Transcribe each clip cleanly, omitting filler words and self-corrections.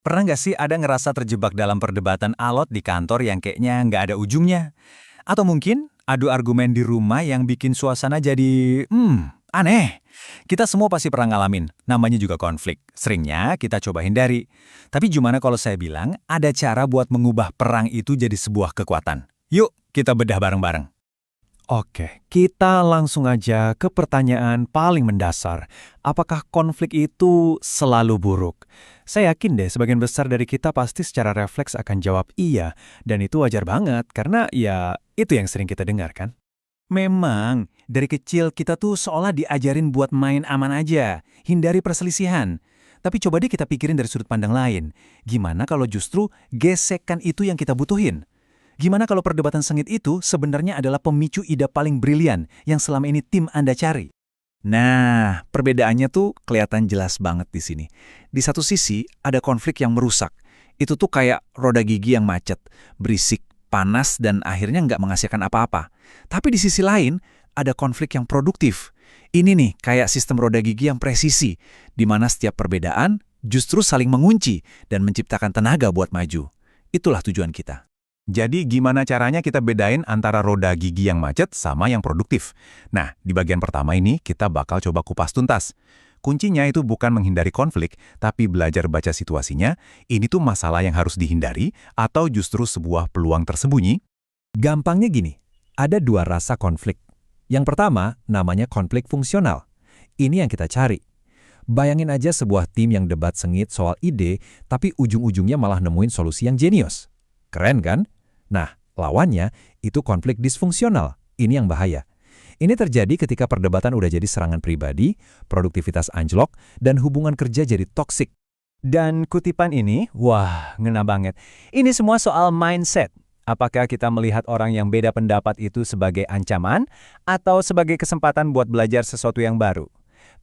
Pernah nggak sih ada ngerasa terjebak dalam perdebatan alot di kantor yang kayaknya nggak ada ujungnya? Atau mungkin adu argumen di rumah yang bikin suasana jadi, aneh. Kita semua pasti pernah ngalamin, namanya juga konflik. Seringnya kita coba hindari. Tapi gimana kalau saya bilang, ada cara buat mengubah perang itu jadi sebuah kekuatan? Yuk, kita bedah bareng-bareng. Oke, kita langsung aja ke pertanyaan paling mendasar. Apakah konflik itu selalu buruk? Saya yakin deh sebagian besar dari kita pasti secara refleks akan jawab iya. Dan itu wajar banget, karena ya itu yang sering kita dengar kan? Memang, dari kecil kita tuh seolah diajarin buat main aman aja, hindari perselisihan. Tapi coba deh kita pikirin dari sudut pandang lain. Gimana kalau justru gesekan itu yang kita butuhin? Gimana kalau perdebatan sengit itu sebenarnya adalah pemicu ide paling brilian yang selama ini tim Anda cari? Nah, perbedaannya tuh kelihatan jelas banget di sini. Di satu sisi, ada konflik yang merusak. Itu tuh kayak roda gigi yang macet, berisik, panas, dan akhirnya nggak menghasilkan apa-apa. Tapi di sisi lain, ada konflik yang produktif. Ini nih, kayak sistem roda gigi yang presisi, di mana setiap perbedaan justru saling mengunci dan menciptakan tenaga buat maju. Itulah tujuan kita. Jadi gimana caranya kita bedain antara roda gigi yang macet sama yang produktif? Nah, di bagian pertama ini kita bakal coba kupas tuntas. Kuncinya itu bukan menghindari konflik, tapi belajar baca situasinya, ini tuh masalah yang harus dihindari atau justru sebuah peluang tersembunyi. Gampangnya gini, ada dua rasa konflik. Yang pertama, namanya konflik fungsional. Ini yang kita cari. Bayangin aja sebuah tim yang debat sengit soal ide, tapi ujung-ujungnya malah nemuin solusi yang jenius. Keren kan? Nah, lawannya itu konflik disfungsional. Ini yang bahaya. Ini terjadi ketika perdebatan udah jadi serangan pribadi, produktivitas anjlok, dan hubungan kerja jadi toksik. Dan kutipan ini, wah, ngena banget. Ini semua soal mindset. Apakah kita melihat orang yang beda pendapat itu sebagai ancaman atau sebagai kesempatan buat belajar sesuatu yang baru?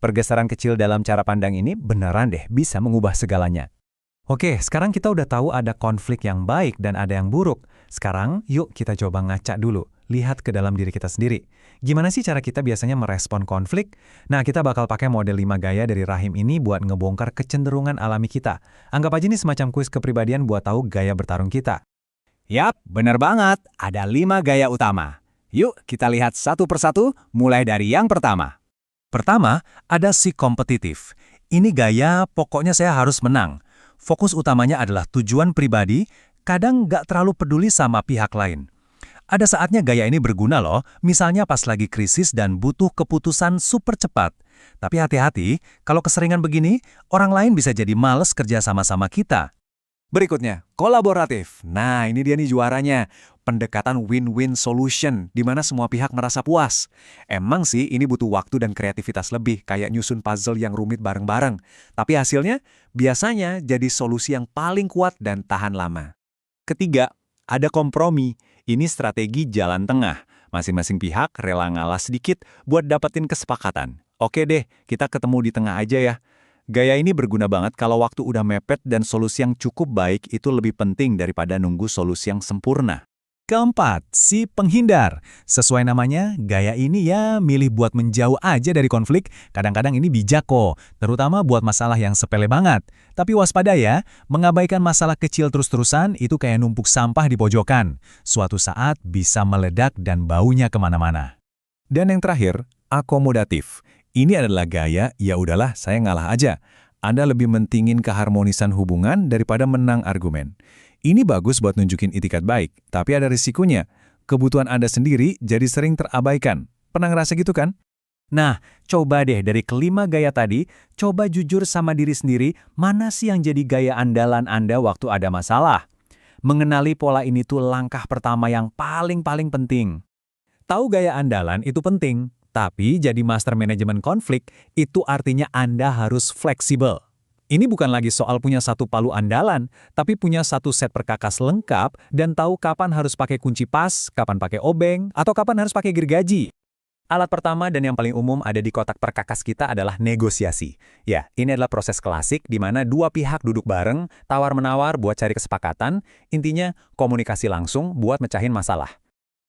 Pergeseran kecil dalam cara pandang ini beneran deh bisa mengubah segalanya. Oke, sekarang kita udah tahu ada konflik yang baik dan ada yang buruk. Sekarang, yuk kita coba ngaca dulu. Lihat ke dalam diri kita sendiri. Gimana sih cara kita biasanya merespon konflik? Nah, kita bakal pakai model 5 gaya dari Rahim ini buat ngebongkar kecenderungan alami kita. Anggap aja ini semacam kuis kepribadian buat tahu gaya bertarung kita. Yap, bener banget. Ada 5 gaya utama. Yuk kita lihat satu persatu, mulai dari yang pertama. Pertama, ada si kompetitif. Ini gaya pokoknya saya harus menang. Fokus utamanya adalah tujuan pribadi, kadang nggak terlalu peduli sama pihak lain. Ada saatnya gaya ini berguna loh, misalnya pas lagi krisis dan butuh keputusan super cepat. Tapi hati-hati, kalau keseringan begini, orang lain bisa jadi males kerja sama-sama kita. Berikutnya, kolaboratif. Nah, ini dia nih juaranya. Pendekatan win-win solution, di mana semua pihak merasa puas. Emang sih ini butuh waktu dan kreativitas lebih, kayak nyusun puzzle yang rumit bareng-bareng. Tapi hasilnya, biasanya jadi solusi yang paling kuat dan tahan lama. Ketiga, ada kompromi. Ini strategi jalan tengah. Masing-masing pihak rela ngalah sedikit buat dapetin kesepakatan. Oke deh, kita ketemu di tengah aja ya. Gaya ini berguna banget kalau waktu udah mepet dan solusi yang cukup baik itu lebih penting daripada nunggu solusi yang sempurna. Keempat, si penghindar. Sesuai namanya, gaya ini ya milih buat menjauh aja dari konflik. Kadang-kadang ini bijak kok, terutama buat masalah yang sepele banget. Tapi waspada ya, mengabaikan masalah kecil terus-terusan itu kayak numpuk sampah di pojokan. Suatu saat bisa meledak dan baunya kemana-mana. Dan yang terakhir, akomodatif. Ini adalah gaya, ya udahlah saya ngalah aja. Anda lebih mentingin keharmonisan hubungan daripada menang argumen. Ini bagus buat nunjukin itikat baik, tapi ada risikonya. Kebutuhan Anda sendiri jadi sering terabaikan. Pernah ngerasa gitu kan? Nah, coba deh dari kelima gaya tadi, coba jujur sama diri sendiri, mana sih yang jadi gaya andalan Anda waktu ada masalah? Mengenali pola ini tuh langkah pertama yang paling penting. Tahu gaya andalan itu penting, tapi jadi master manajemen konflik itu artinya Anda harus fleksibel. Ini bukan lagi soal punya satu palu andalan, tapi punya satu set perkakas lengkap dan tahu kapan harus pakai kunci pas, kapan pakai obeng, atau kapan harus pakai gergaji. Alat pertama dan yang paling umum ada di kotak perkakas kita adalah negosiasi. Ya, ini adalah proses klasik di mana dua pihak duduk bareng, tawar-menawar buat cari kesepakatan, intinya komunikasi langsung buat mecahin masalah.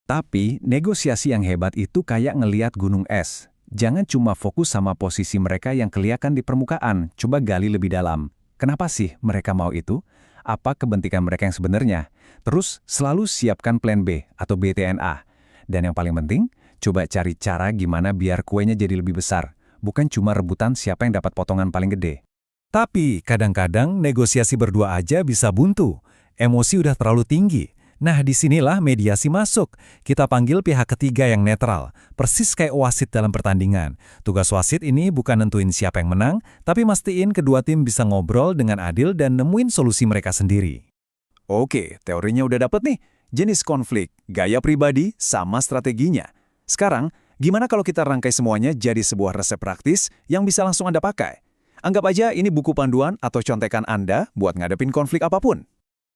Tapi negosiasi yang hebat itu kayak ngeliat gunung es. Jangan cuma fokus sama posisi mereka yang kelihatan di permukaan, coba gali lebih dalam. Kenapa sih mereka mau itu? Apa kepentingan mereka yang sebenarnya? Terus selalu siapkan plan B atau BTNA. Dan yang paling penting, coba cari cara gimana biar kuenya jadi lebih besar. Bukan cuma rebutan siapa yang dapat potongan paling gede. Tapi kadang-kadang negosiasi berdua aja bisa buntu. Emosi udah terlalu tinggi. Nah, disinilah mediasi masuk. Kita panggil pihak ketiga yang netral, persis kayak wasit dalam pertandingan. Tugas wasit ini bukan nentuin siapa yang menang, tapi mastiin kedua tim bisa ngobrol dengan adil dan nemuin solusi mereka sendiri. Oke, teorinya udah dapet nih. Jenis konflik, gaya pribadi, sama strateginya. Sekarang, gimana kalau kita rangkai semuanya jadi sebuah resep praktis yang bisa langsung Anda pakai? Anggap aja ini buku panduan atau contekan Anda buat ngadepin konflik apapun.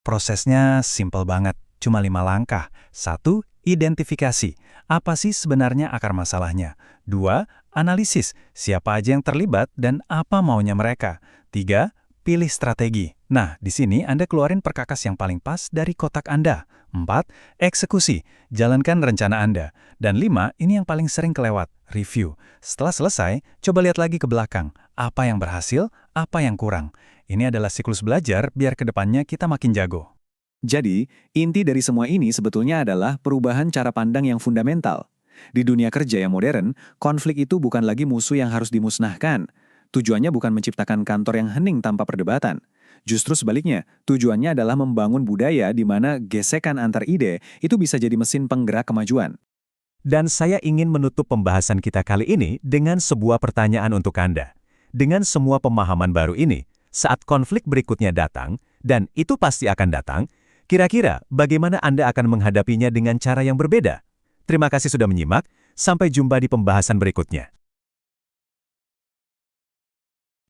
Prosesnya simpel banget, cuma 5 langkah. 1. Identifikasi. Apa sih sebenarnya akar masalahnya? 2. Analisis. Siapa aja yang terlibat dan apa maunya mereka? 3. Pilih strategi. Nah, di sini Anda keluarin perkakas yang paling pas dari kotak Anda. 4. Eksekusi. Jalankan rencana Anda. Dan 5. Ini yang paling sering kelewat. Review. Setelah selesai, coba lihat lagi ke belakang. Apa yang berhasil, apa yang kurang. Ini adalah siklus belajar biar ke depannya kita makin jago. Jadi, inti dari semua ini sebetulnya adalah perubahan cara pandang yang fundamental. Di dunia kerja yang modern, konflik itu bukan lagi musuh yang harus dimusnahkan. Tujuannya bukan menciptakan kantor yang hening tanpa perdebatan. Justru sebaliknya, tujuannya adalah membangun budaya di mana gesekan antar ide itu bisa jadi mesin penggerak kemajuan. Dan saya ingin menutup pembahasan kita kali ini dengan sebuah pertanyaan untuk Anda. Dengan semua pemahaman baru ini, saat konflik berikutnya datang, dan itu pasti akan datang, kira-kira bagaimana Anda akan menghadapinya dengan cara yang berbeda? Terima kasih sudah menyimak, sampai jumpa di pembahasan berikutnya.